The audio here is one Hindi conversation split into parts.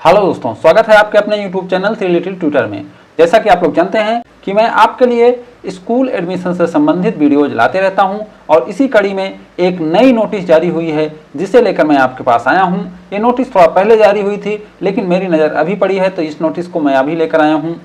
हेलो दोस्तों, स्वागत है आपके अपने YouTube चैनल 3 लिटिल ट्यूटर में। जैसा कि आप लोग जानते हैं कि मैं आपके लिए स्कूल एडमिशन से संबंधित वीडियोज लाते रहता हूं और इसी कड़ी में एक नई नोटिस जारी हुई है जिसे लेकर मैं आपके पास आया हूं। ये नोटिस थोड़ा पहले जारी हुई थी लेकिन मेरी नज़र अभी पड़ी है तो इस नोटिस को मैं अभी लेकर आया हूँ,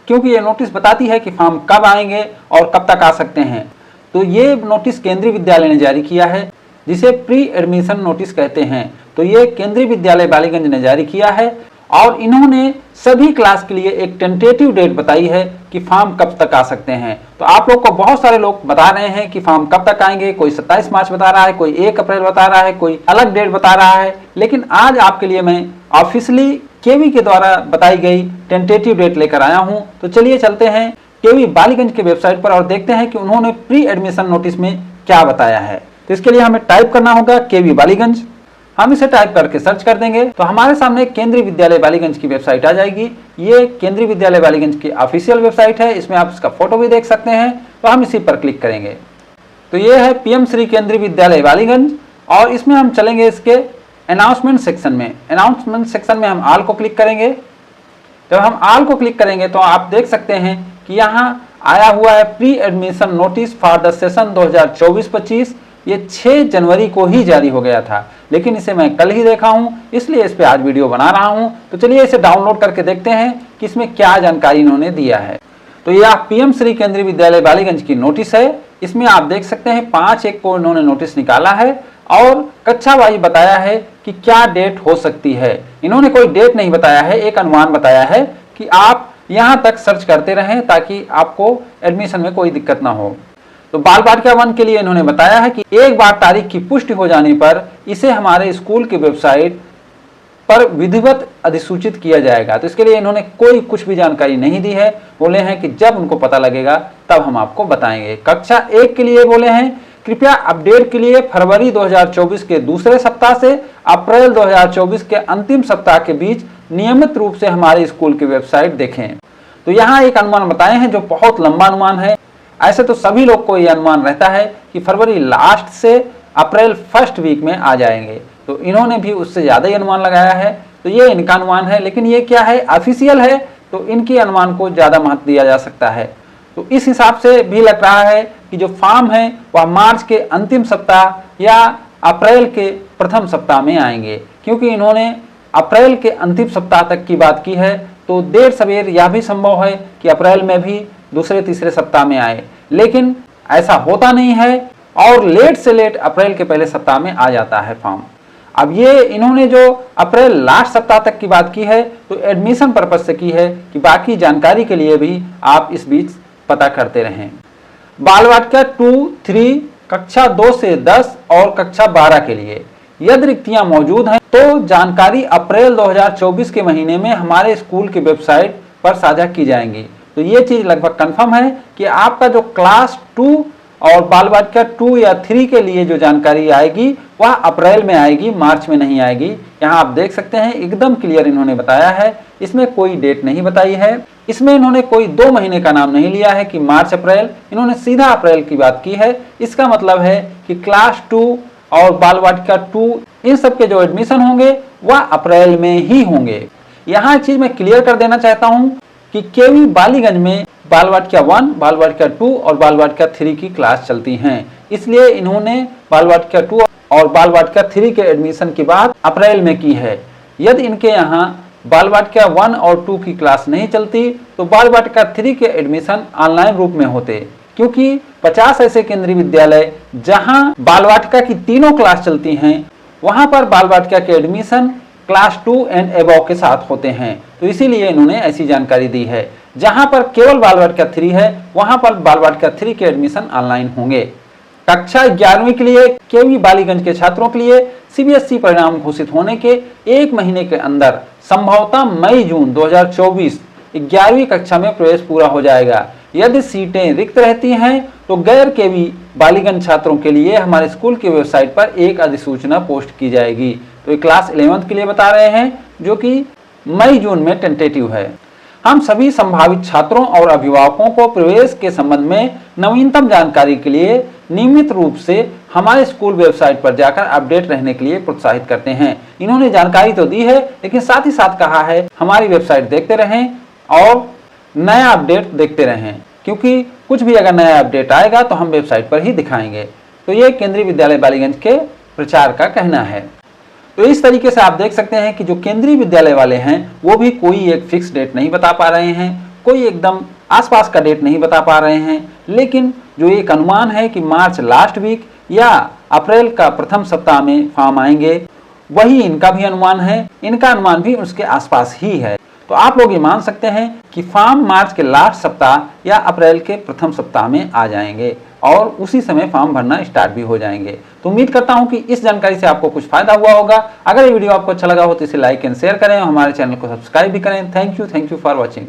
क्योंकि ये नोटिस बताती है कि फॉर्म कब आएंगे और कब तक आ सकते हैं। तो ये नोटिस केंद्रीय विद्यालय ने जारी किया है जिसे प्री एडमिशन नोटिस कहते हैं। तो ये केंद्रीय विद्यालय बालीगंज ने जारी किया है और इन्होंने सभी क्लास के लिए एक टेंटेटिव डेट बताई है कि फॉर्म कब तक आ सकते हैं। तो आप लोग को बहुत सारे लोग बता रहे हैं कि फॉर्म कब तक आएंगे, कोई 27 मार्च बता रहा है, कोई 1 अप्रैल बता रहा है, कोई अलग डेट बता रहा है। लेकिन आज आपके लिए मैं ऑफिशियली केवी के द्वारा बताई गई टेंटेटिव डेट लेकर आया हूं। तो चलिए चलते हैं केवी बालीगंज के वेबसाइट पर और देखते हैं कि उन्होंने प्री एडमिशन नोटिस में क्या बताया है। तो इसके लिए हमें टाइप करना होगा केवी बालीगंज। हम इसे टाइप करके सर्च कर देंगे तो हमारे सामने केंद्रीय विद्यालय बालीगंज की वेबसाइट आ जाएगी। ये केंद्रीय विद्यालय बालीगंज की ऑफिशियल वेबसाइट है, इसमें आप इसका फोटो भी देख सकते हैं। तो हम इसी पर क्लिक करेंगे तो ये है पीएम श्री केंद्रीय विद्यालय बालीगंज और इसमें हम चलेंगे इसके अनाउंसमेंट सेक्शन में। अनाउंसमेंट सेक्शन में हम ऑल को क्लिक करेंगे। जब हम ऑल को क्लिक करेंगे तो आप देख सकते हैं कि यहाँ आया हुआ है pre admission notice for the session 2024-25। ये 6 जनवरी को ही जारी हो गया था, लेकिन इसे मैं कल ही देखा हूं, इसलिए इस पे आज वीडियो बना रहा हूं। तो चलिए इसे डाउनलोड करके देखते हैं कि इसमें क्या जानकारी इन्होंने दिया है। तो यह पीएम श्री केंद्रीय विद्यालय बालीगंज की नोटिस है। इसमें आप देख सकते हैं 5/1 को इन्होंने नोटिस निकाला है और कक्षा वाइज बताया है कि क्या डेट हो सकती है। इन्होंने कोई डेट नहीं बताया है, एक अनुमान बताया है कि आप यहाँ तक सर्च करते रहें ताकि आपको एडमिशन में कोई दिक्कत ना हो। तो बाल बालिका 1 के लिए इन्होंने बताया है कि एक बार तारीख की पुष्टि हो जाने पर इसे हमारे स्कूल की वेबसाइट पर विधिवत अधिसूचित किया जाएगा। तो इसके लिए इन्होंने कुछ भी जानकारी नहीं दी है। बोले हैं कि जब उनको पता लगेगा तब हम आपको बताएंगे। कक्षा 1 के लिए बोले हैं कृपया अपडेट के लिए फरवरी 2024 के दूसरे सप्ताह से अप्रैल 2024 के अंतिम सप्ताह के बीच नियमित रूप से हमारे स्कूल की वेबसाइट देखें। तो यहाँ एक अनुमान बताए हैं जो बहुत लंबा अनुमान है। ऐसे तो सभी लोग को यह अनुमान रहता है कि फरवरी लास्ट से अप्रैल फर्स्ट वीक में आ जाएंगे, तो इन्होंने भी उससे ज़्यादा ही अनुमान लगाया है। तो ये इनका अनुमान है, लेकिन ये क्या है, ऑफिशियल है, तो इनके अनुमान को ज़्यादा महत्व दिया जा सकता है। तो इस हिसाब से भी लग रहा है कि जो फॉर्म है वह मार्च के अंतिम सप्ताह या अप्रैल के प्रथम सप्ताह में आएंगे, क्योंकि इन्होंने अप्रैल के अंतिम सप्ताह तक की बात की है। तो देर सवेर यह भी संभव है कि अप्रैल में भी दूसरे तीसरे सप्ताह में आए, लेकिन ऐसा होता नहीं है और लेट से लेट अप्रैल के पहले सप्ताह में आ जाता है फॉर्म। अब ये इन्होंने जो अप्रैल लास्ट सप्ताह तक की बात की है तो एडमिशन पर्पज से की है कि बाकी जानकारी के लिए भी आप इस बीच पता करते रहें। बाल बालिका 2-3 कक्षा 2 से 10 और कक्षा 12 के लिए यदि रिक्तियां मौजूद हैं तो जानकारी अप्रैल 2024 के महीने में हमारे स्कूल की वेबसाइट पर साझा की जाएंगी। तो ये चीज़ लगभग कंफर्म है कि आपका जो क्लास 2 और बाल बालिका 2 या 3 के लिए जो जानकारी आएगी वह अप्रैल में आएगी, मार्च में नहीं आएगी। यहाँ आप देख सकते हैं एकदम क्लियर इन्होंने बताया है, इसमें कोई डेट नहीं बताई है। इसमें इन्होंने कोई 2 महीने का नाम नहीं लिया है कि मार्च अप्रैल, इन्होंने सीधा अप्रैल की बात की है। इसका मतलब है कि क्लास 2 और बाल बालिका 2 इन सब के जो एडमिशन होंगे वह अप्रैल में ही होंगे। यहाँ एक चीज़ मैं क्लियर कर देना चाहता हूँ कि केवी बालीगंज में बाल बालिका 1, बाल बालिका 2 और बाल बालिका 3 की क्लास चलती हैं, इसलिए इन्होंने बाल बालिका 2 और बाल बालिका 3 के एडमिशन की बात अप्रैल में की है। यदि इनके यहाँ बाल बालिका 1 और 2 की क्लास नहीं चलती तो बाल बालिका 3 के एडमिशन ऑनलाइन रूप में होते, क्योंकि 50 ऐसे केंद्रीय विद्यालय जहाँ बाल बालिका की तीनों क्लास चलती हैं वहाँ पर बाल बालिका के एडमिशन क्लास 2 एंड एबव के साथ होते हैं। तो इसीलिए इन्होंने ऐसी जानकारी दी है। जहां पर केवल बाल बालिका 3 है वहां पर बाल बालिका 3 के एडमिशन ऑनलाइन होंगे। कक्षा 11वीं के लिए केवी बालीगंज के छात्रों के लिए सीबीएसई परिणाम घोषित होने के 1 महीने के अंदर संभवतः मई-जून 2024 11वीं कक्षा में प्रवेश पूरा हो जाएगा। यदि सीटें रिक्त रहती हैं तो गैर केवी बालीगंज छात्रों के लिए हमारे स्कूल की वेबसाइट पर एक अधिसूचना पोस्ट की जाएगी। तो ये क्लास 11th के लिए बता रहे हैं जो कि मई-जून में टेंटेटिव है। हम सभी संभावित छात्रों और अभिभावकों को प्रवेश के संबंध में नवीनतम जानकारी के लिए नियमित रूप से हमारे स्कूल वेबसाइट पर जाकर अपडेट रहने के लिए प्रोत्साहित करते हैं। इन्होंने जानकारी तो दी है, लेकिन साथ ही साथ कहा है हमारी वेबसाइट देखते रहें और नया अपडेट देखते रहें, क्योंकि कुछ भी अगर नया अपडेट आएगा तो हम वेबसाइट पर ही दिखाएंगे। तो ये केंद्रीय विद्यालय बालीगंज के प्रचार का कहना है। तो इस तरीके से आप देख सकते हैं कि जो केंद्रीय विद्यालय वाले हैं वो भी कोई एक फिक्स डेट नहीं बता पा रहे हैं, कोई एकदम आसपास का डेट नहीं बता पा रहे हैं, लेकिन जो एक अनुमान है कि मार्च लास्ट वीक या अप्रैल का प्रथम सप्ताह में फॉर्म आएंगे, वही इनका भी अनुमान है। इनका अनुमान भी उसके आसपास ही है। तो आप लोग ये मान सकते हैं कि फॉर्म मार्च के लास्ट सप्ताह या अप्रैल के प्रथम सप्ताह में आ जाएंगे और उसी समय फॉर्म भरना स्टार्ट भी हो जाएंगे। तो उम्मीद करता हूं कि इस जानकारी से आपको कुछ फायदा हुआ होगा। अगर ये वीडियो आपको अच्छा लगा हो तो इसे लाइक एंड शेयर करें और हमारे चैनल को सब्सक्राइब भी करें। Thank you for watching.